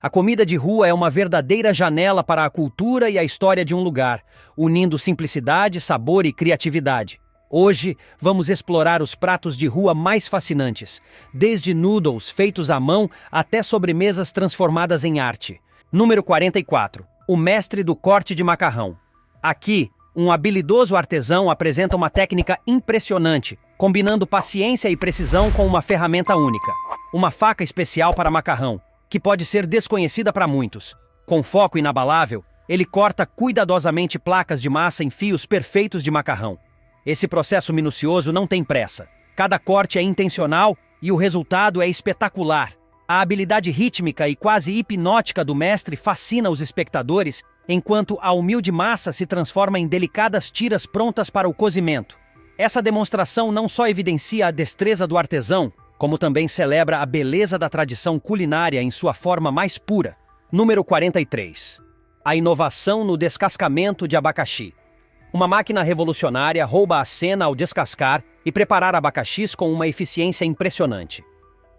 A comida de rua é uma verdadeira janela para a cultura e a história de um lugar, unindo simplicidade, sabor e criatividade. Hoje, vamos explorar os pratos de rua mais fascinantes, desde noodles feitos à mão até sobremesas transformadas em arte. Número 44. O mestre do corte de macarrão. Aqui, um habilidoso artesão apresenta uma técnica impressionante, combinando paciência e precisão com uma ferramenta única. Uma faca especial para macarrão, que pode ser desconhecida para muitos. Com foco inabalável, ele corta cuidadosamente placas de massa em fios perfeitos de macarrão. Esse processo minucioso não tem pressa. Cada corte é intencional e o resultado é espetacular. A habilidade rítmica e quase hipnótica do mestre fascina os espectadores, enquanto a humilde massa se transforma em delicadas tiras prontas para o cozimento. Essa demonstração não só evidencia a destreza do artesão, como também celebra a beleza da tradição culinária em sua forma mais pura. Número 43. A inovação no descascamento de abacaxi. Uma máquina revolucionária rouba a cena ao descascar e preparar abacaxis com uma eficiência impressionante.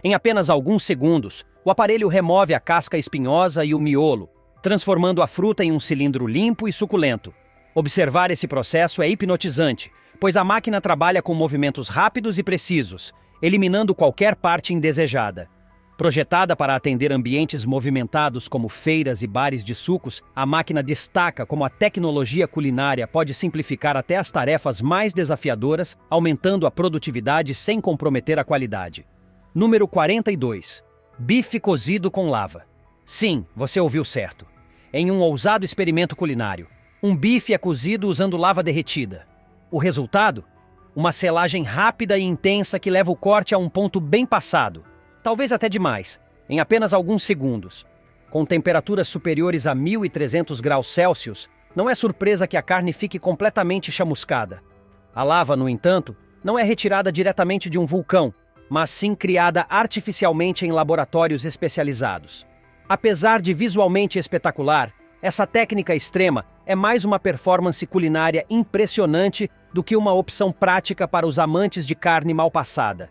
Em apenas alguns segundos, o aparelho remove a casca espinhosa e o miolo, transformando a fruta em um cilindro limpo e suculento. Observar esse processo é hipnotizante, pois a máquina trabalha com movimentos rápidos e precisos, eliminando qualquer parte indesejada. Projetada para atender ambientes movimentados como feiras e bares de sucos, a máquina destaca como a tecnologia culinária pode simplificar até as tarefas mais desafiadoras, aumentando a produtividade sem comprometer a qualidade. Número 42. Bife cozido com lava. Sim, você ouviu certo. Em um ousado experimento culinário, um bife é cozido usando lava derretida. O resultado? Uma selagem rápida e intensa que leva o corte a um ponto bem passado, talvez até demais, em apenas alguns segundos. Com temperaturas superiores a 1.300 graus Celsius, não é surpresa que a carne fique completamente chamuscada. A lava, no entanto, não é retirada diretamente de um vulcão, mas sim criada artificialmente em laboratórios especializados. Apesar de visualmente espetacular, essa técnica extrema é mais uma performance culinária impressionante do que uma opção prática para os amantes de carne mal passada.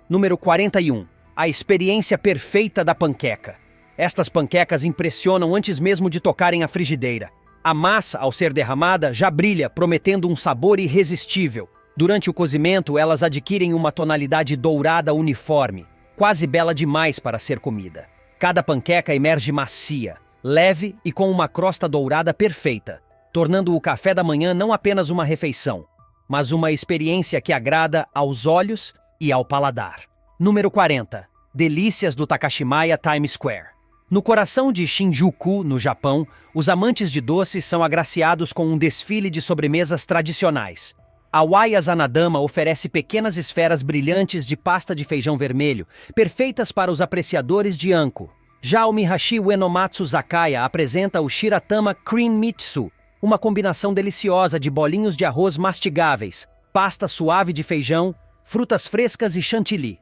Número 41. A experiência perfeita da panqueca. Estas panquecas impressionam antes mesmo de tocarem a frigideira. A massa, ao ser derramada, já brilha, prometendo um sabor irresistível. Durante o cozimento, elas adquirem uma tonalidade dourada uniforme, quase bela demais para ser comida. Cada panqueca emerge macia, leve e com uma crosta dourada perfeita, tornando o café da manhã não apenas uma refeição, mas uma experiência que agrada aos olhos e ao paladar. Número 40. Delícias do Takashimaya Times Square. No coração de Shinjuku, no Japão, os amantes de doces são agraciados com um desfile de sobremesas tradicionais. A Wayazanadama oferece pequenas esferas brilhantes de pasta de feijão vermelho, perfeitas para os apreciadores de anko. Já o Mihashi Uenomatsu Zakaya apresenta o Shiratama Cream Mitsu, uma combinação deliciosa de bolinhos de arroz mastigáveis, pasta suave de feijão, frutas frescas e chantilly.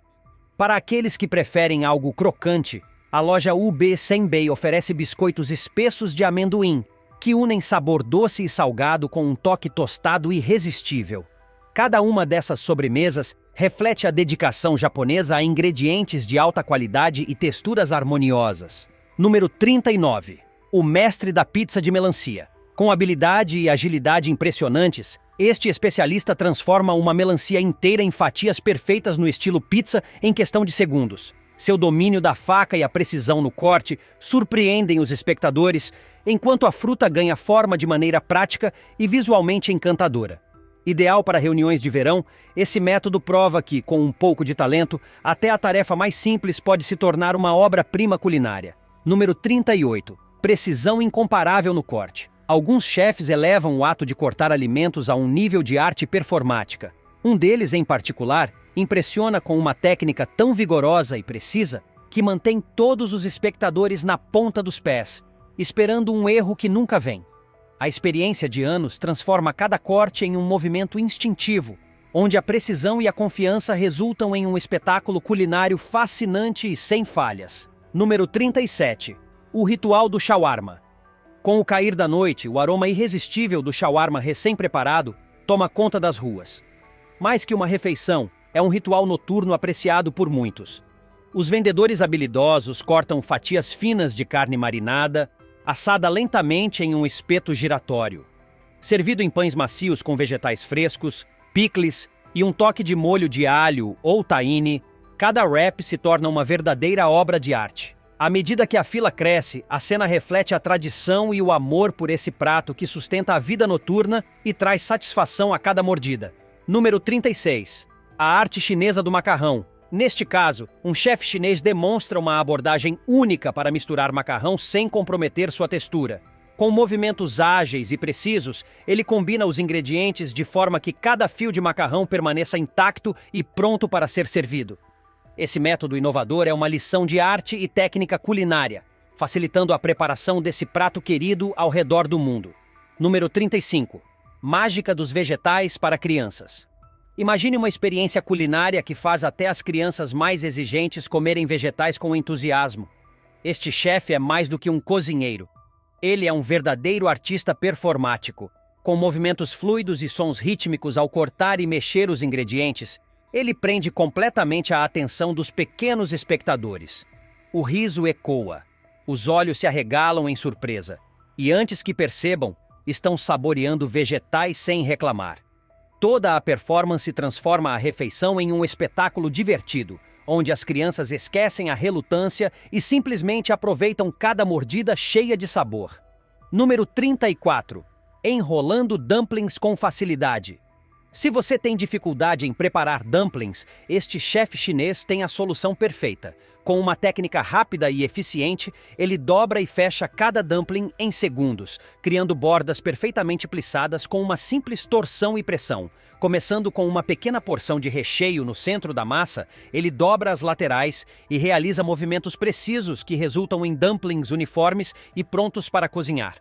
Para aqueles que preferem algo crocante, a loja UB Senbei oferece biscoitos espessos de amendoim, que unem sabor doce e salgado com um toque tostado irresistível. Cada uma dessas sobremesas reflete a dedicação japonesa a ingredientes de alta qualidade e texturas harmoniosas. Número 39. O mestre da pizza de melancia. Com habilidade e agilidade impressionantes, este especialista transforma uma melancia inteira em fatias perfeitas no estilo pizza em questão de segundos. Seu domínio da faca e a precisão no corte surpreendem os espectadores, enquanto a fruta ganha forma de maneira prática e visualmente encantadora. Ideal para reuniões de verão, esse método prova que, com um pouco de talento, até a tarefa mais simples pode se tornar uma obra-prima culinária. Número 38. Precisão incomparável no corte. Alguns chefes elevam o ato de cortar alimentos a um nível de arte performática. Um deles, em particular, impressiona com uma técnica tão vigorosa e precisa que mantém todos os espectadores na ponta dos pés, esperando um erro que nunca vem. A experiência de anos transforma cada corte em um movimento instintivo, onde a precisão e a confiança resultam em um espetáculo culinário fascinante e sem falhas. Número 37. O ritual do shawarma. Com o cair da noite, o aroma irresistível do shawarma recém-preparado toma conta das ruas. Mais que uma refeição, é um ritual noturno apreciado por muitos. Os vendedores habilidosos cortam fatias finas de carne marinada, assada lentamente em um espeto giratório. Servido em pães macios com vegetais frescos, picles e um toque de molho de alho ou tahine, cada wrap se torna uma verdadeira obra de arte. À medida que a fila cresce, a cena reflete a tradição e o amor por esse prato que sustenta a vida noturna e traz satisfação a cada mordida. Número 36. A arte chinesa do macarrão. Neste caso, um chefe chinês demonstra uma abordagem única para misturar macarrão sem comprometer sua textura. Com movimentos ágeis e precisos, ele combina os ingredientes de forma que cada fio de macarrão permaneça intacto e pronto para ser servido. Esse método inovador é uma lição de arte e técnica culinária, facilitando a preparação desse prato querido ao redor do mundo. Número 35. Mágica dos vegetais para crianças. Imagine uma experiência culinária que faz até as crianças mais exigentes comerem vegetais com entusiasmo. Este chefe é mais do que um cozinheiro. Ele é um verdadeiro artista performático. Com movimentos fluidos e sons rítmicos ao cortar e mexer os ingredientes, ele prende completamente a atenção dos pequenos espectadores. O riso ecoa, os olhos se arregalam em surpresa, e antes que percebam, estão saboreando vegetais sem reclamar. Toda a performance transforma a refeição em um espetáculo divertido, onde as crianças esquecem a relutância e simplesmente aproveitam cada mordida cheia de sabor. Número 34. Enrolando dumplings com facilidade. Se você tem dificuldade em preparar dumplings, este chefe chinês tem a solução perfeita. Com uma técnica rápida e eficiente, ele dobra e fecha cada dumpling em segundos, criando bordas perfeitamente plissadas com uma simples torção e pressão. Começando com uma pequena porção de recheio no centro da massa, ele dobra as laterais e realiza movimentos precisos que resultam em dumplings uniformes e prontos para cozinhar.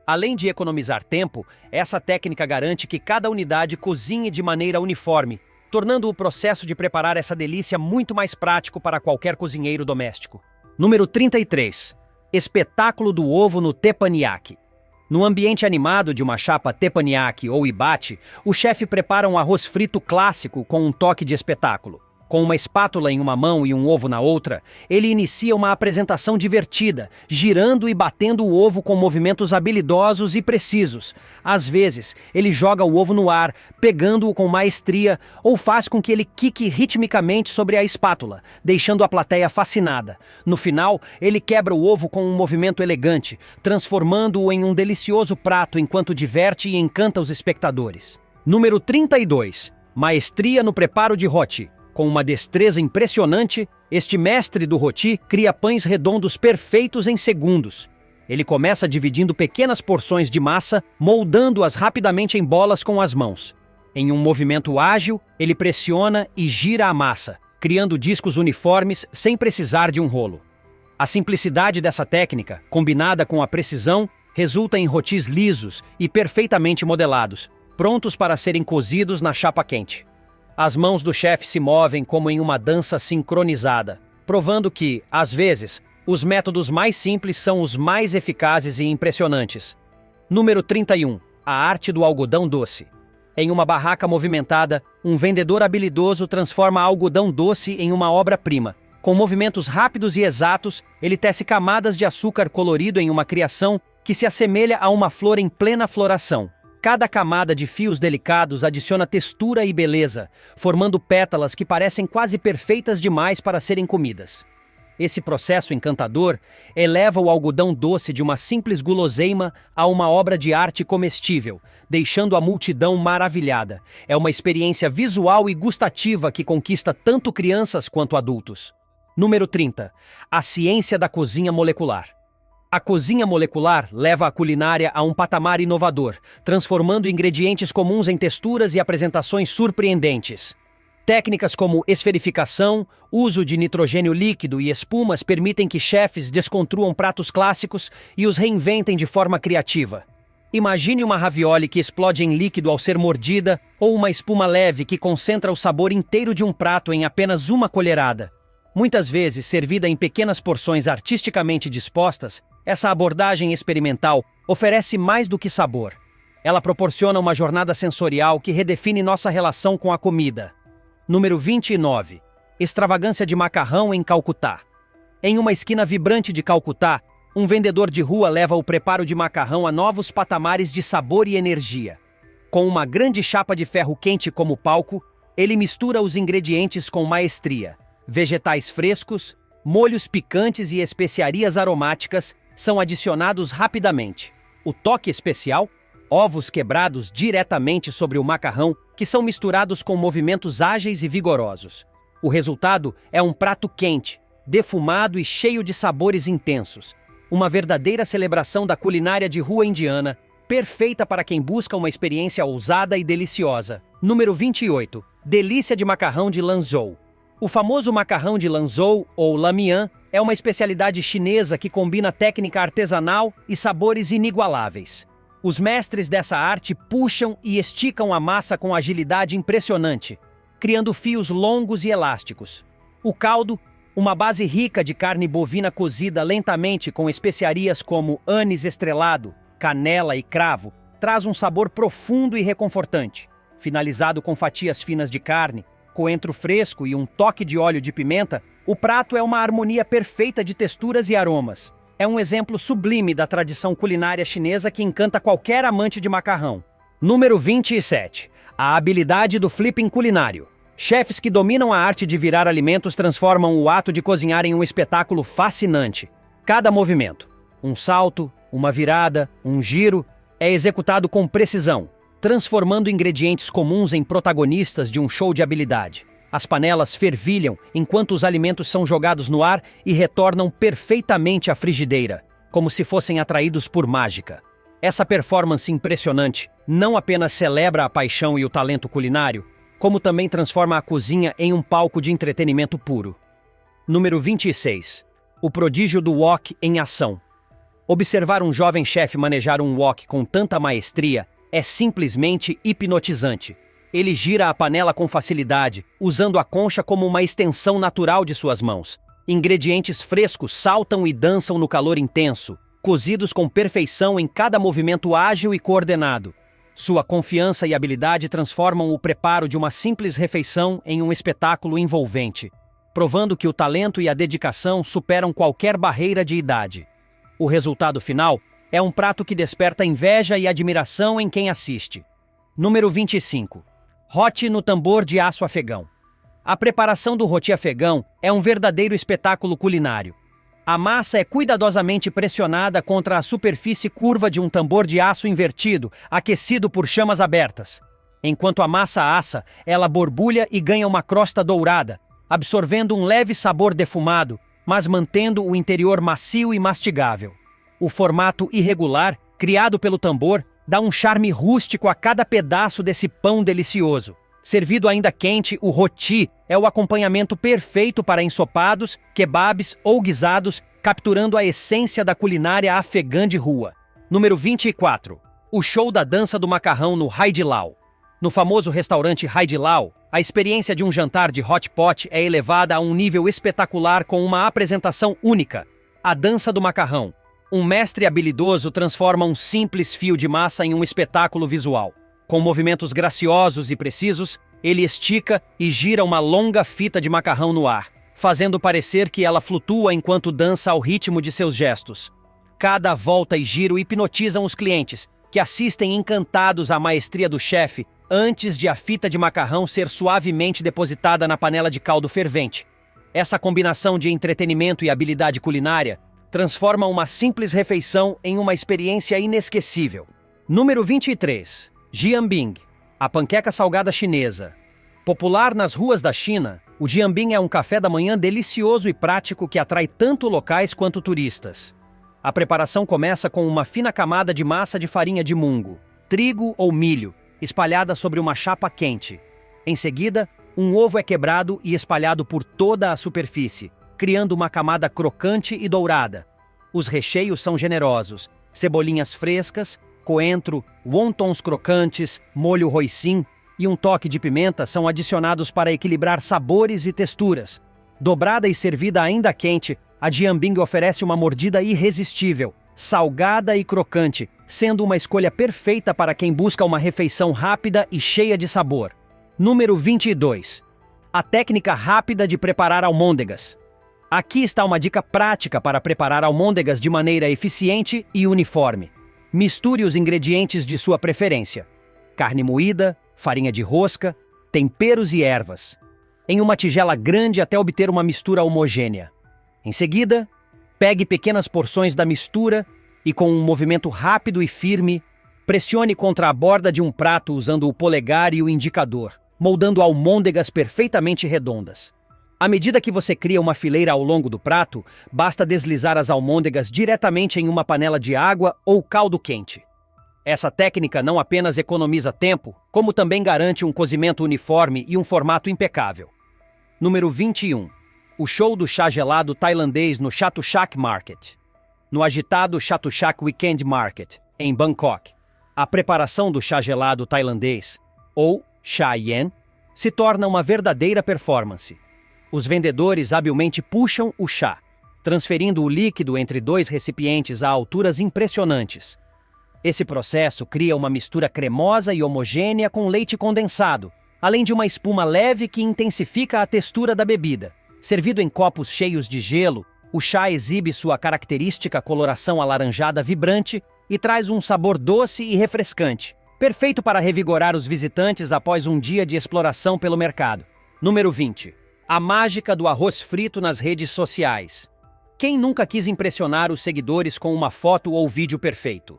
Além de economizar tempo, essa técnica garante que cada unidade cozinhe de maneira uniforme, tornando o processo de preparar essa delícia muito mais prático para qualquer cozinheiro doméstico. Número 33. Espetáculo do ovo no teppanyaki. No ambiente animado de uma chapa teppanyaki ou hibachi, o chefe prepara um arroz frito clássico com um toque de espetáculo. Com uma espátula em uma mão e um ovo na outra, ele inicia uma apresentação divertida, girando e batendo o ovo com movimentos habilidosos e precisos. Às vezes, ele joga o ovo no ar, pegando-o com maestria, ou faz com que ele quique ritmicamente sobre a espátula, deixando a plateia fascinada. No final, ele quebra o ovo com um movimento elegante, transformando-o em um delicioso prato enquanto diverte e encanta os espectadores. Número 32. Maestria no preparo de roti. Com uma destreza impressionante, este mestre do roti cria pães redondos perfeitos em segundos. Ele começa dividindo pequenas porções de massa, moldando-as rapidamente em bolas com as mãos. Em um movimento ágil, ele pressiona e gira a massa, criando discos uniformes sem precisar de um rolo. A simplicidade dessa técnica, combinada com a precisão, resulta em rotis lisos e perfeitamente modelados, prontos para serem cozidos na chapa quente. As mãos do chefe se movem como em uma dança sincronizada, provando que, às vezes, os métodos mais simples são os mais eficazes e impressionantes. Número 31. A arte do algodão doce. Em uma barraca movimentada, um vendedor habilidoso transforma algodão doce em uma obra-prima. Com movimentos rápidos e exatos, ele tece camadas de açúcar colorido em uma criação que se assemelha a uma flor em plena floração. Cada camada de fios delicados adiciona textura e beleza, formando pétalas que parecem quase perfeitas demais para serem comidas. Esse processo encantador eleva o algodão doce de uma simples guloseima a uma obra de arte comestível, deixando a multidão maravilhada. É uma experiência visual e gustativa que conquista tanto crianças quanto adultos. Número 30. A ciência da cozinha molecular. A cozinha molecular leva a culinária a um patamar inovador, transformando ingredientes comuns em texturas e apresentações surpreendentes. Técnicas como esferificação, uso de nitrogênio líquido e espumas permitem que chefes desconstruam pratos clássicos e os reinventem de forma criativa. Imagine uma ravioli que explode em líquido ao ser mordida, ou uma espuma leve que concentra o sabor inteiro de um prato em apenas uma colherada. Muitas vezes, servida em pequenas porções artisticamente dispostas, essa abordagem experimental oferece mais do que sabor. Ela proporciona uma jornada sensorial que redefine nossa relação com a comida. Número 29. Extravagância de macarrão em Calcutá. Em uma esquina vibrante de Calcutá, um vendedor de rua leva o preparo de macarrão a novos patamares de sabor e energia. Com uma grande chapa de ferro quente como palco, ele mistura os ingredientes com maestria. Vegetais frescos, molhos picantes e especiarias aromáticas são adicionados rapidamente. O toque especial? Ovos quebrados diretamente sobre o macarrão, que são misturados com movimentos ágeis e vigorosos. O resultado é um prato quente, defumado e cheio de sabores intensos. Uma verdadeira celebração da culinária de rua indiana, perfeita para quem busca uma experiência ousada e deliciosa. Número 28. Delícia de macarrão de Lanzhou. O famoso macarrão de Lanzhou, ou Lamian, é uma especialidade chinesa que combina técnica artesanal e sabores inigualáveis. Os mestres dessa arte puxam e esticam a massa com agilidade impressionante, criando fios longos e elásticos. O caldo, uma base rica de carne bovina cozida lentamente com especiarias como anis estrelado, canela e cravo, traz um sabor profundo e reconfortante. Finalizado com fatias finas de carne, coentro fresco e um toque de óleo de pimenta, o prato é uma harmonia perfeita de texturas e aromas. É um exemplo sublime da tradição culinária chinesa que encanta qualquer amante de macarrão. Número 27. A habilidade do flipping culinário. Chefes que dominam a arte de virar alimentos transformam o ato de cozinhar em um espetáculo fascinante. Cada movimento, um salto, uma virada, um giro, é executado com precisão, transformando ingredientes comuns em protagonistas de um show de habilidade. As panelas fervilham enquanto os alimentos são jogados no ar e retornam perfeitamente à frigideira, como se fossem atraídos por mágica. Essa performance impressionante não apenas celebra a paixão e o talento culinário, como também transforma a cozinha em um palco de entretenimento puro. Número 26. O prodígio do wok em ação. Observar um jovem chefe manejar um wok com tanta maestria é simplesmente hipnotizante. Ele gira a panela com facilidade, usando a concha como uma extensão natural de suas mãos. Ingredientes frescos saltam e dançam no calor intenso, cozidos com perfeição em cada movimento ágil e coordenado. Sua confiança e habilidade transformam o preparo de uma simples refeição em um espetáculo envolvente, provando que o talento e a dedicação superam qualquer barreira de idade. O resultado final é um prato que desperta inveja e admiração em quem assiste. Número 25. Roti no tambor de aço afegão. A preparação do roti afegão é um verdadeiro espetáculo culinário. A massa é cuidadosamente pressionada contra a superfície curva de um tambor de aço invertido, aquecido por chamas abertas. Enquanto a massa assa, ela borbulha e ganha uma crosta dourada, absorvendo um leve sabor defumado, mas mantendo o interior macio e mastigável. O formato irregular, criado pelo tambor, dá um charme rústico a cada pedaço desse pão delicioso. Servido ainda quente, o roti é o acompanhamento perfeito para ensopados, kebabs ou guisados, capturando a essência da culinária afegã de rua. Número 24. O show da dança do macarrão no Haidilao. No famoso restaurante Haidilao, a experiência de um jantar de hot pot é elevada a um nível espetacular com uma apresentação única. A dança do macarrão. Um mestre habilidoso transforma um simples fio de massa em um espetáculo visual. Com movimentos graciosos e precisos, ele estica e gira uma longa fita de macarrão no ar, fazendo parecer que ela flutua enquanto dança ao ritmo de seus gestos. Cada volta e giro hipnotizam os clientes, que assistem encantados à maestria do chefe antes de a fita de macarrão ser suavemente depositada na panela de caldo fervente. Essa combinação de entretenimento e habilidade culinária transforma uma simples refeição em uma experiência inesquecível. Número 23. Jianbing, a panqueca salgada chinesa. Popular nas ruas da China, o jianbing é um café da manhã delicioso e prático que atrai tanto locais quanto turistas. A preparação começa com uma fina camada de massa de farinha de mungo, trigo ou milho, espalhada sobre uma chapa quente. Em seguida, um ovo é quebrado e espalhado por toda a superfície, criando uma camada crocante e dourada. Os recheios são generosos: cebolinhas frescas, coentro, wontons crocantes, molho hoisin e um toque de pimenta são adicionados para equilibrar sabores e texturas. Dobrada e servida ainda quente, a jianbing oferece uma mordida irresistível, salgada e crocante, sendo uma escolha perfeita para quem busca uma refeição rápida e cheia de sabor. Número 22. A técnica rápida de preparar almôndegas. Aqui está uma dica prática para preparar almôndegas de maneira eficiente e uniforme. Misture os ingredientes de sua preferência: carne moída, farinha de rosca, temperos e ervas, em uma tigela grande até obter uma mistura homogênea. Em seguida, pegue pequenas porções da mistura e, com um movimento rápido e firme, pressione contra a borda de um prato usando o polegar e o indicador, moldando almôndegas perfeitamente redondas. À medida que você cria uma fileira ao longo do prato, basta deslizar as almôndegas diretamente em uma panela de água ou caldo quente. Essa técnica não apenas economiza tempo, como também garante um cozimento uniforme e um formato impecável. Número 21. O show do chá gelado tailandês no Chatuchak Market. No agitado Chatuchak Weekend Market, em Bangkok, a preparação do chá gelado tailandês, ou chá yen, se torna uma verdadeira performance. Os vendedores habilmente puxam o chá, transferindo o líquido entre dois recipientes a alturas impressionantes. Esse processo cria uma mistura cremosa e homogênea com leite condensado, além de uma espuma leve que intensifica a textura da bebida. Servido em copos cheios de gelo, o chá exibe sua característica coloração alaranjada vibrante e traz um sabor doce e refrescante, perfeito para revigorar os visitantes após um dia de exploração pelo mercado. Número 20. A mágica do arroz frito nas redes sociais. Quem nunca quis impressionar os seguidores com uma foto ou vídeo perfeito?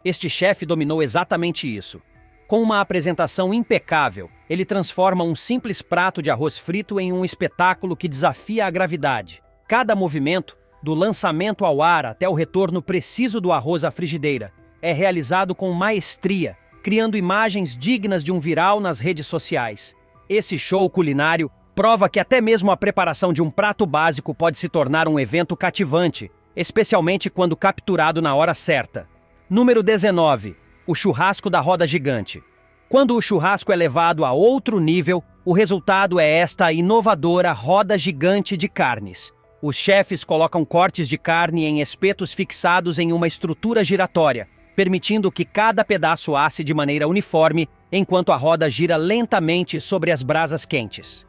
Este chefe dominou exatamente isso. Com uma apresentação impecável, ele transforma um simples prato de arroz frito em um espetáculo que desafia a gravidade. Cada movimento, do lançamento ao ar até o retorno preciso do arroz à frigideira, é realizado com maestria, criando imagens dignas de um viral nas redes sociais. Esse show culinário prova que até mesmo a preparação de um prato básico pode se tornar um evento cativante, especialmente quando capturado na hora certa. Número 19. O churrasco da roda gigante. Quando o churrasco é levado a outro nível, o resultado é esta inovadora roda gigante de carnes. Os chefes colocam cortes de carne em espetos fixados em uma estrutura giratória, permitindo que cada pedaço asse de maneira uniforme enquanto a roda gira lentamente sobre as brasas quentes.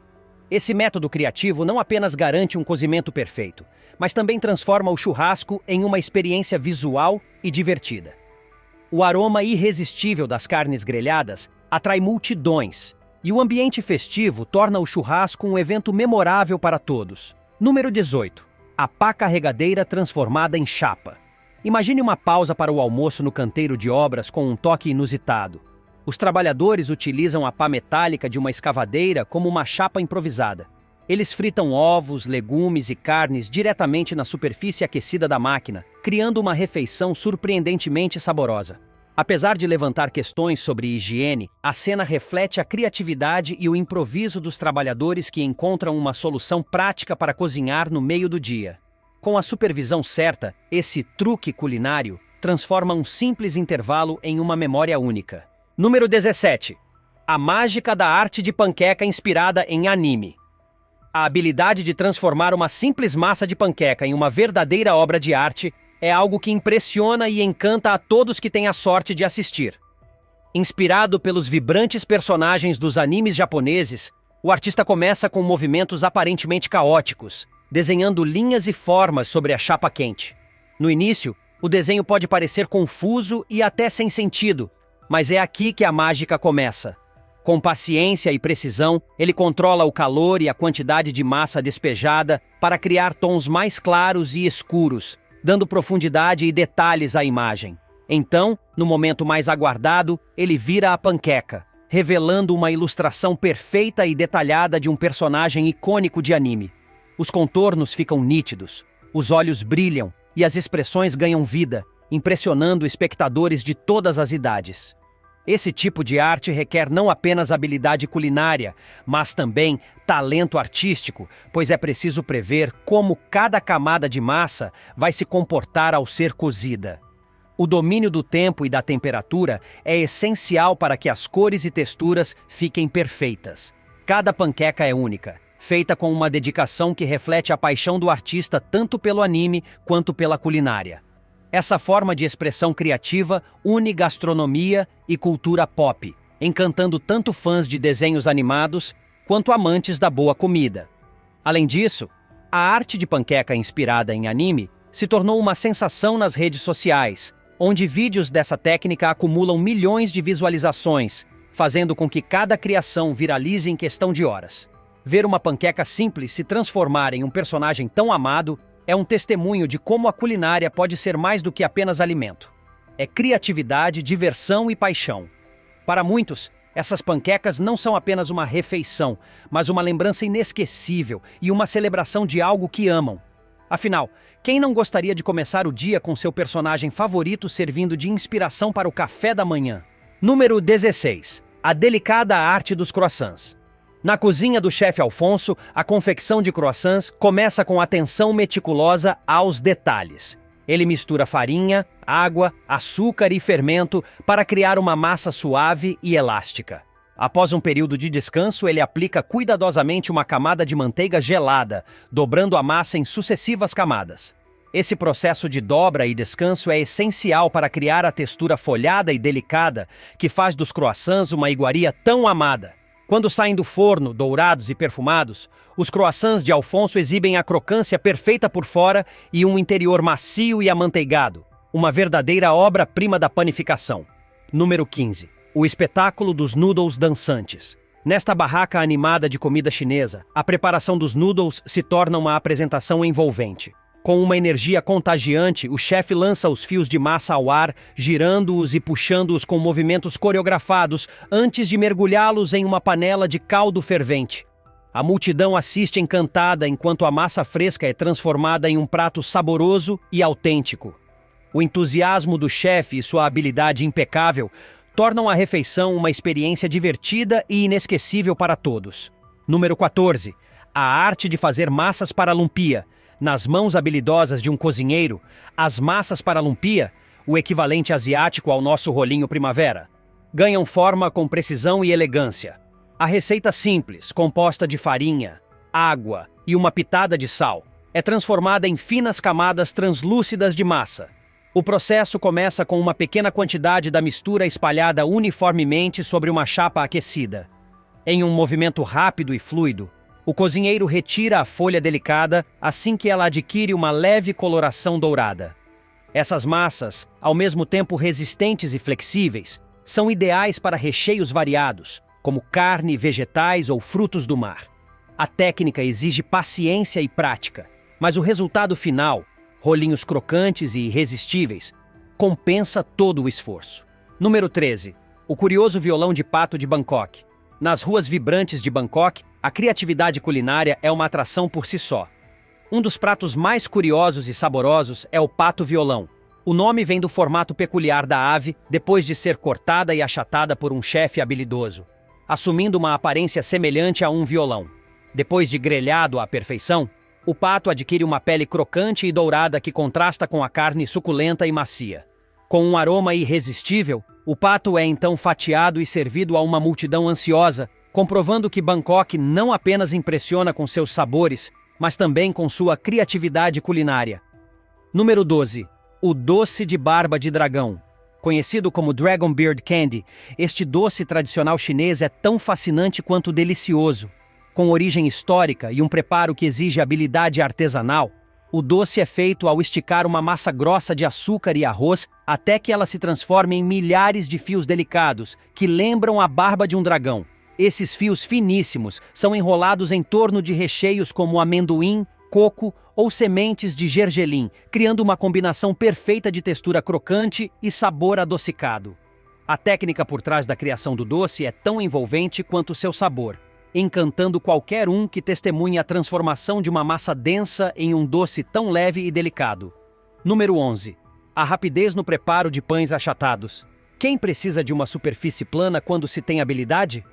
Esse método criativo não apenas garante um cozimento perfeito, mas também transforma o churrasco em uma experiência visual e divertida. O aroma irresistível das carnes grelhadas atrai multidões, e o ambiente festivo torna o churrasco um evento memorável para todos. Número 18. A pá carregadeira transformada em chapa. Imagine uma pausa para o almoço no canteiro de obras com um toque inusitado. Os trabalhadores utilizam a pá metálica de uma escavadeira como uma chapa improvisada. Eles fritam ovos, legumes e carnes diretamente na superfície aquecida da máquina, criando uma refeição surpreendentemente saborosa. Apesar de levantar questões sobre higiene, a cena reflete a criatividade e o improviso dos trabalhadores que encontram uma solução prática para cozinhar no meio do dia. Com a supervisão certa, esse truque culinário transforma um simples intervalo em uma memória única. Número 17. A mágica da arte de panqueca inspirada em anime. A habilidade de transformar uma simples massa de panqueca em uma verdadeira obra de arte é algo que impressiona e encanta a todos que têm a sorte de assistir. Inspirado pelos vibrantes personagens dos animes japoneses, o artista começa com movimentos aparentemente caóticos, desenhando linhas e formas sobre a chapa quente. No início, o desenho pode parecer confuso e até sem sentido, mas é aqui que a mágica começa. Com paciência e precisão, ele controla o calor e a quantidade de massa despejada para criar tons mais claros e escuros, dando profundidade e detalhes à imagem. Então, no momento mais aguardado, ele vira a panqueca, revelando uma ilustração perfeita e detalhada de um personagem icônico de anime. Os contornos ficam nítidos, os olhos brilham e as expressões ganham vida, impressionando espectadores de todas as idades. Esse tipo de arte requer não apenas habilidade culinária, mas também talento artístico, pois é preciso prever como cada camada de massa vai se comportar ao ser cozida. O domínio do tempo e da temperatura é essencial para que as cores e texturas fiquem perfeitas. Cada panqueca é única, feita com uma dedicação que reflete a paixão do artista tanto pelo anime quanto pela culinária. Essa forma de expressão criativa une gastronomia e cultura pop, encantando tanto fãs de desenhos animados quanto amantes da boa comida. Além disso, a arte de panqueca inspirada em anime se tornou uma sensação nas redes sociais, onde vídeos dessa técnica acumulam milhões de visualizações, fazendo com que cada criação viralize em questão de horas. Ver uma panqueca simples se transformar em um personagem tão amado é um testemunho de como a culinária pode ser mais do que apenas alimento. É criatividade, diversão e paixão. Para muitos, essas panquecas não são apenas uma refeição, mas uma lembrança inesquecível e uma celebração de algo que amam. Afinal, quem não gostaria de começar o dia com seu personagem favorito servindo de inspiração para o café da manhã? Número 16. A delicada arte dos croissants. Na cozinha do chefe Alfonso, a confecção de croissants começa com atenção meticulosa aos detalhes. Ele mistura farinha, água, açúcar e fermento para criar uma massa suave e elástica. Após um período de descanso, ele aplica cuidadosamente uma camada de manteiga gelada, dobrando a massa em sucessivas camadas. Esse processo de dobra e descanso é essencial para criar a textura folhada e delicada que faz dos croissants uma iguaria tão amada. Quando saem do forno, dourados e perfumados, os croissants de Alfonso exibem a crocância perfeita por fora e um interior macio e amanteigado, uma verdadeira obra-prima da panificação. Número 15. O espetáculo dos noodles dançantes. Nesta barraca animada de comida chinesa, a preparação dos noodles se torna uma apresentação envolvente. Com uma energia contagiante, o chefe lança os fios de massa ao ar, girando-os e puxando-os com movimentos coreografados antes de mergulhá-los em uma panela de caldo fervente. A multidão assiste encantada enquanto a massa fresca é transformada em um prato saboroso e autêntico. O entusiasmo do chefe e sua habilidade impecável tornam a refeição uma experiência divertida e inesquecível para todos. Número 14. A arte de fazer massas para lumpia. Nas mãos habilidosas de um cozinheiro, as massas para lumpia, o equivalente asiático ao nosso rolinho primavera, ganham forma com precisão e elegância. A receita simples, composta de farinha, água e uma pitada de sal, é transformada em finas camadas translúcidas de massa. O processo começa com uma pequena quantidade da mistura espalhada uniformemente sobre uma chapa aquecida. Em um movimento rápido e fluido, o cozinheiro retira a folha delicada assim que ela adquire uma leve coloração dourada. Essas massas, ao mesmo tempo resistentes e flexíveis, são ideais para recheios variados, como carne, vegetais ou frutos do mar. A técnica exige paciência e prática, mas o resultado final, rolinhos crocantes e irresistíveis, compensa todo o esforço. Número 13. O curioso violão de pato de Bangkok. Nas ruas vibrantes de Bangkok, a criatividade culinária é uma atração por si só. Um dos pratos mais curiosos e saborosos é o pato-violão. O nome vem do formato peculiar da ave depois de ser cortada e achatada por um chefe habilidoso, assumindo uma aparência semelhante a um violão. Depois de grelhado à perfeição, o pato adquire uma pele crocante e dourada que contrasta com a carne suculenta e macia. Com um aroma irresistível, o pato é então fatiado e servido a uma multidão ansiosa, comprovando que Bangkok não apenas impressiona com seus sabores, mas também com sua criatividade culinária. Número 12. O doce de barba de dragão. Conhecido como Dragon Beard Candy, este doce tradicional chinês é tão fascinante quanto delicioso. Com origem histórica e um preparo que exige habilidade artesanal, o doce é feito ao esticar uma massa grossa de açúcar e arroz até que ela se transforme em milhares de fios delicados, que lembram a barba de um dragão. Esses fios finíssimos são enrolados em torno de recheios como amendoim, coco ou sementes de gergelim, criando uma combinação perfeita de textura crocante e sabor adocicado. A técnica por trás da criação do doce é tão envolvente quanto seu sabor, encantando qualquer um que testemunhe a transformação de uma massa densa em um doce tão leve e delicado. Número 11. A rapidez no preparo de pães achatados. Quem precisa de uma superfície plana quando se tem habilidade?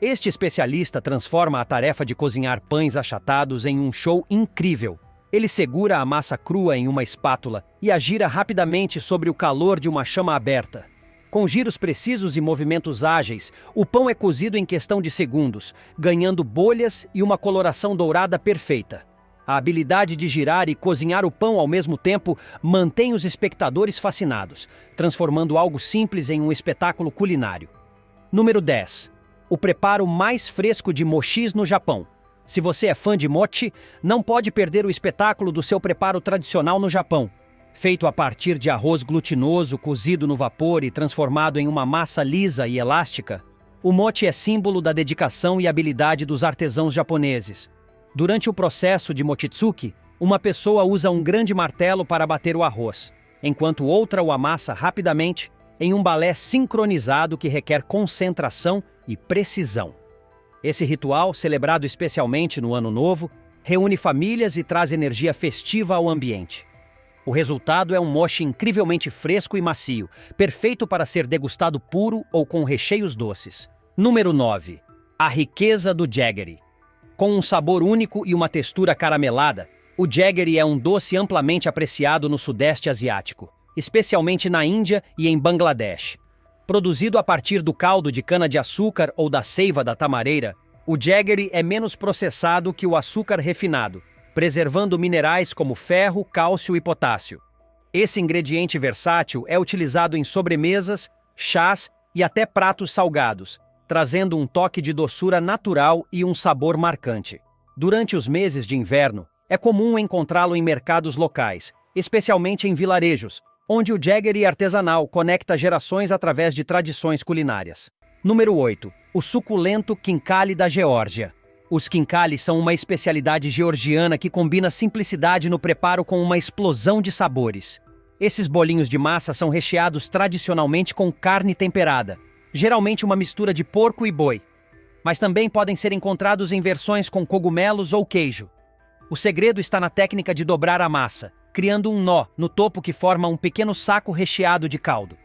Este especialista transforma a tarefa de cozinhar pães achatados em um show incrível. Ele segura a massa crua em uma espátula e a gira rapidamente sobre o calor de uma chama aberta. Com giros precisos e movimentos ágeis, o pão é cozido em questão de segundos, ganhando bolhas e uma coloração dourada perfeita. A habilidade de girar e cozinhar o pão ao mesmo tempo mantém os espectadores fascinados, transformando algo simples em um espetáculo culinário. Número 10. o preparo mais fresco de mochis no Japão. Se você é fã de mochi, não pode perder o espetáculo do seu preparo tradicional no Japão. Feito a partir de arroz glutinoso cozido no vapor e transformado em uma massa lisa e elástica, o mochi é símbolo da dedicação e habilidade dos artesãos japoneses. Durante o processo de mochitsuki, uma pessoa usa um grande martelo para bater o arroz, enquanto outra o amassa rapidamente em um balé sincronizado que requer concentração e precisão. Esse ritual, celebrado especialmente no Ano Novo, reúne famílias e traz energia festiva ao ambiente. O resultado é um mochi incrivelmente fresco e macio, perfeito para ser degustado puro ou com recheios doces. Número 9. A riqueza do jaggery. Com um sabor único e uma textura caramelada, o jaggery é um doce amplamente apreciado no Sudeste Asiático, especialmente na Índia e em Bangladesh. Produzido a partir do caldo de cana-de-açúcar ou da seiva da tamareira, o jaggery é menos processado que o açúcar refinado, preservando minerais como ferro, cálcio e potássio. Esse ingrediente versátil é utilizado em sobremesas, chás e até pratos salgados, trazendo um toque de doçura natural e um sabor marcante. Durante os meses de inverno, é comum encontrá-lo em mercados locais, especialmente em vilarejos, onde o jaggery artesanal conecta gerações através de tradições culinárias. Número 8. O suculento khinkali da Geórgia. Os khinkali são uma especialidade georgiana que combina simplicidade no preparo com uma explosão de sabores. Esses bolinhos de massa são recheados tradicionalmente com carne temperada, geralmente uma mistura de porco e boi, mas também podem ser encontrados em versões com cogumelos ou queijo. O segredo está na técnica de dobrar a massa, criando um nó no topo que forma um pequeno saco recheado de caldo.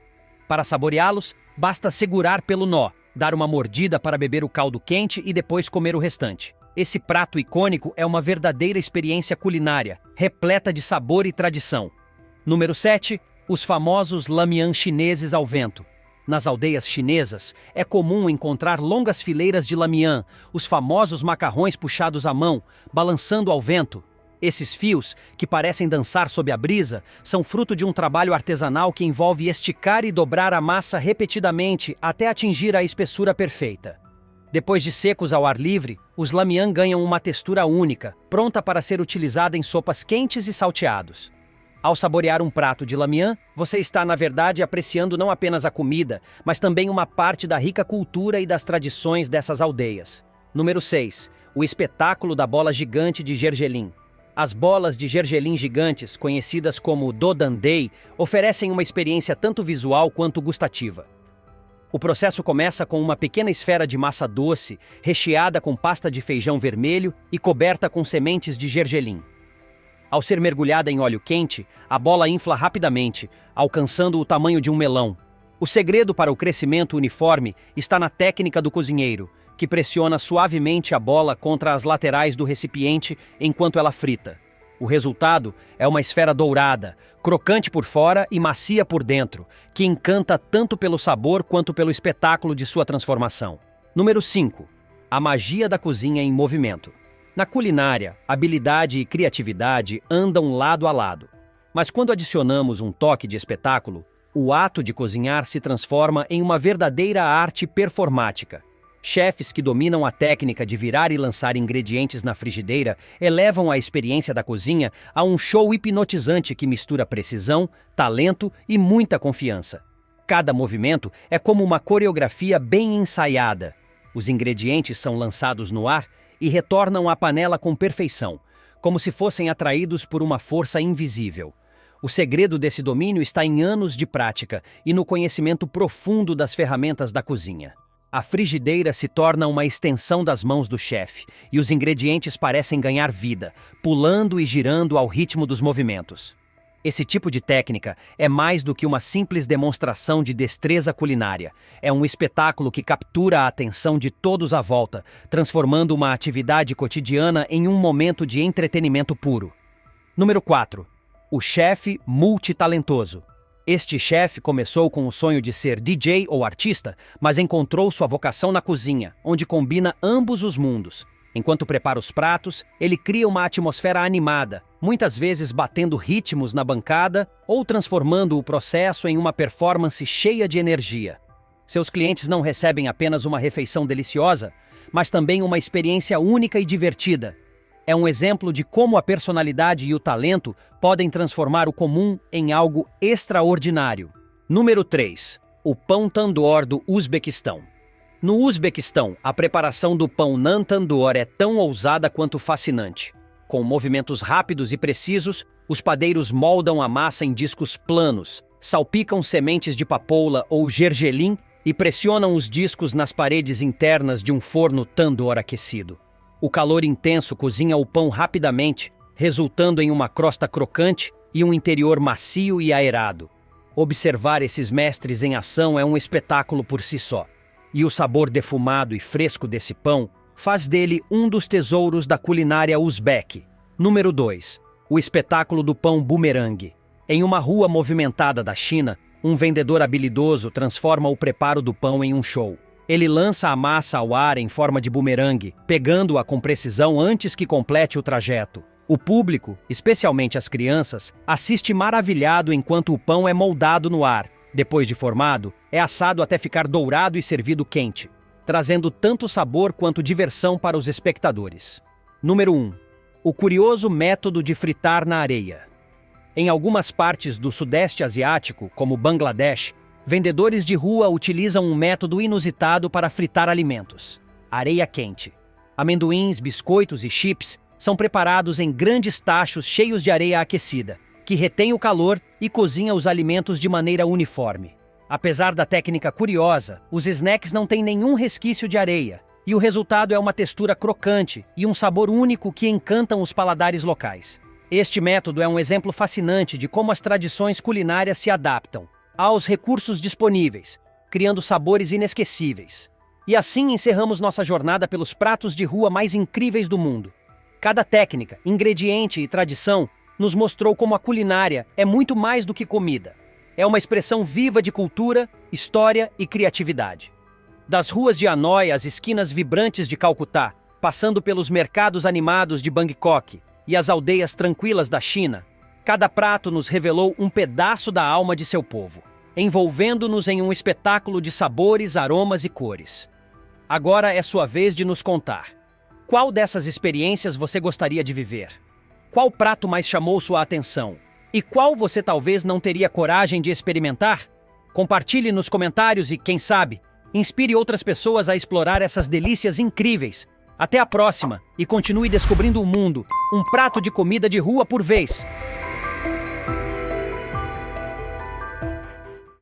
Para saboreá-los, basta segurar pelo nó, dar uma mordida para beber o caldo quente e depois comer o restante. Esse prato icônico é uma verdadeira experiência culinária, repleta de sabor e tradição. Número 7. Os famosos lamian chineses ao vento. Nas aldeias chinesas, é comum encontrar longas fileiras de lamian, os famosos macarrões puxados à mão, balançando ao vento. Esses fios, que parecem dançar sob a brisa, são fruto de um trabalho artesanal que envolve esticar e dobrar a massa repetidamente até atingir a espessura perfeita. Depois de secos ao ar livre, os lamian ganham uma textura única, pronta para ser utilizada em sopas quentes e salteados. Ao saborear um prato de lamian, você está, na verdade, apreciando não apenas a comida, mas também uma parte da rica cultura e das tradições dessas aldeias. Número 6. O espetáculo da bola gigante de gergelim. As bolas de gergelim gigantes, conhecidas como dodandei, oferecem uma experiência tanto visual quanto gustativa. O processo começa com uma pequena esfera de massa doce, recheada com pasta de feijão vermelho e coberta com sementes de gergelim. Ao ser mergulhada em óleo quente, a bola infla rapidamente, alcançando o tamanho de um melão. O segredo para o crescimento uniforme está na técnica do cozinheiro, que pressiona suavemente a bola contra as laterais do recipiente enquanto ela frita. O resultado é uma esfera dourada, crocante por fora e macia por dentro, que encanta tanto pelo sabor quanto pelo espetáculo de sua transformação. Número 5. A magia da cozinha em movimento. Na culinária, habilidade e criatividade andam lado a lado. Mas quando adicionamos um toque de espetáculo, o ato de cozinhar se transforma em uma verdadeira arte performática. Chefes que dominam a técnica de virar e lançar ingredientes na frigideira elevam a experiência da cozinha a um show hipnotizante que mistura precisão, talento e muita confiança. Cada movimento é como uma coreografia bem ensaiada. Os ingredientes são lançados no ar e retornam à panela com perfeição, como se fossem atraídos por uma força invisível. O segredo desse domínio está em anos de prática e no conhecimento profundo das ferramentas da cozinha. A frigideira se torna uma extensão das mãos do chefe e os ingredientes parecem ganhar vida, pulando e girando ao ritmo dos movimentos. Esse tipo de técnica é mais do que uma simples demonstração de destreza culinária. É um espetáculo que captura a atenção de todos à volta, transformando uma atividade cotidiana em um momento de entretenimento puro. Número 4. O chefe multitalentoso. Este chefe começou com o sonho de ser DJ ou artista, mas encontrou sua vocação na cozinha, onde combina ambos os mundos. Enquanto prepara os pratos, ele cria uma atmosfera animada, muitas vezes batendo ritmos na bancada ou transformando o processo em uma performance cheia de energia. Seus clientes não recebem apenas uma refeição deliciosa, mas também uma experiência única e divertida. É um exemplo de como a personalidade e o talento podem transformar o comum em algo extraordinário. Número 3. O pão tandoor do Uzbequistão. No Uzbequistão, a preparação do pão naan tandoor é tão ousada quanto fascinante. Com movimentos rápidos e precisos, os padeiros moldam a massa em discos planos, salpicam sementes de papoula ou gergelim e pressionam os discos nas paredes internas de um forno tandoor aquecido. O calor intenso cozinha o pão rapidamente, resultando em uma crosta crocante e um interior macio e aerado. Observar esses mestres em ação é um espetáculo por si só. E o sabor defumado e fresco desse pão faz dele um dos tesouros da culinária uzbeque. Número 2. O espetáculo do pão bumerangue. Em uma rua movimentada da China, um vendedor habilidoso transforma o preparo do pão em um show. Ele lança a massa ao ar em forma de bumerangue, pegando-a com precisão antes que complete o trajeto. O público, especialmente as crianças, assiste maravilhado enquanto o pão é moldado no ar. Depois de formado, é assado até ficar dourado e servido quente, trazendo tanto sabor quanto diversão para os espectadores. Número 1. O curioso método de fritar na areia. Em algumas partes do Sudeste Asiático, como Bangladesh, vendedores de rua utilizam um método inusitado para fritar alimentos: areia quente. Amendoins, biscoitos e chips são preparados em grandes tachos cheios de areia aquecida, que retém o calor e cozinha os alimentos de maneira uniforme. Apesar da técnica curiosa, os snacks não têm nenhum resquício de areia, e o resultado é uma textura crocante e um sabor único que encantam os paladares locais. Este método é um exemplo fascinante de como as tradições culinárias se adaptam aos recursos disponíveis, criando sabores inesquecíveis. E assim encerramos nossa jornada pelos pratos de rua mais incríveis do mundo. Cada técnica, ingrediente e tradição nos mostrou como a culinária é muito mais do que comida. É uma expressão viva de cultura, história e criatividade. Das ruas de Hanoi às esquinas vibrantes de Calcutá, passando pelos mercados animados de Bangkok e as aldeias tranquilas da China, cada prato nos revelou um pedaço da alma de seu povo, envolvendo-nos em um espetáculo de sabores, aromas e cores. Agora é sua vez de nos contar. Qual dessas experiências você gostaria de viver? Qual prato mais chamou sua atenção? E qual você talvez não teria coragem de experimentar? Compartilhe nos comentários e, quem sabe, inspire outras pessoas a explorar essas delícias incríveis. Até a próxima e continue descobrindo o mundo, um prato de comida de rua por vez.